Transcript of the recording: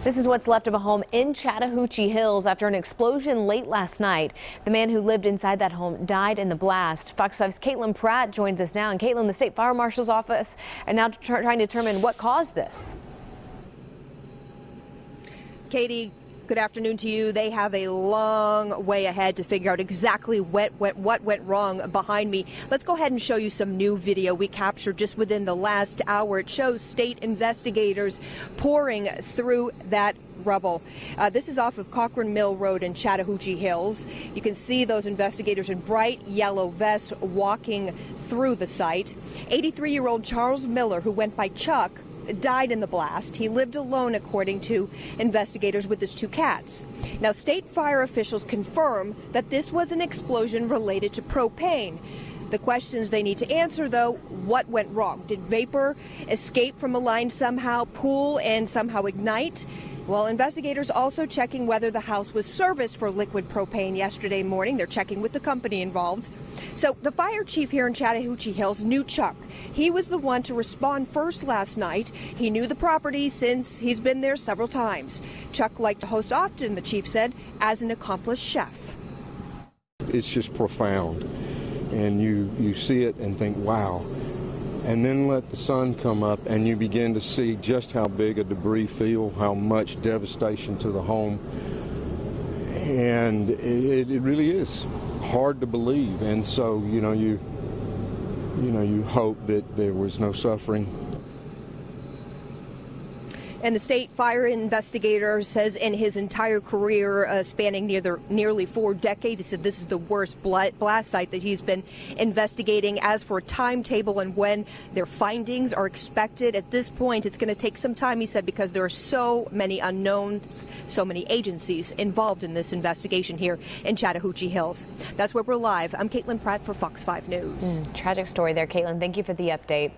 This is what's left of a home in Chattahoochee Hills after an explosion late last night. The man who lived inside that home died in the blast. Fox 5's Caitlin Pratt joins us now. And Caitlin, the state fire marshal's office are now trying to determine what caused this. Katie, good afternoon to you. They have a long way ahead to figure out exactly what went wrong behind me. Let's go ahead and show you some new video we captured just within the last hour. It shows state investigators pouring through that rubble. This is off of Cochrane Mill Road in Chattahoochee Hills. You can see those investigators in bright yellow vests walking through the site. 83-year-old Charles Miller, who went by Chuck, died in the blast. He lived alone, according to investigators, with his two cats. Now, state fire officials confirm that this was an explosion related to propane. The questions they need to answer, though, what went wrong? Did vapor escape from a line somehow, pool, and somehow ignite? Well, investigators also checking whether the house was serviced for liquid propane yesterday morning. They're checking with the company involved. So the fire chief here in Chattahoochee Hills knew Chuck. He was the one to respond first last night. He knew the property since he's been there several times. Chuck liked to host often, the chief said, as an accomplished chef. It's just profound. And you see it and think, wow. And then let the sun come up and you begin to see just how big a debris field, how much devastation to the home. And it really is hard to believe. And so, you hope that there was no suffering. And the state fire investigator says in his entire career, spanning nearly 4 decades, he said this is the worst blast site that he's been investigating. As for a timetable and when their findings are expected, at this point, it's going to take some time, he said, because there are so many unknowns, so many agencies involved in this investigation here in Chattahoochee Hills. That's where we're live. I'm Caitlin Pratt for Fox 5 News. Tragic story there, Caitlin. Thank you for the update.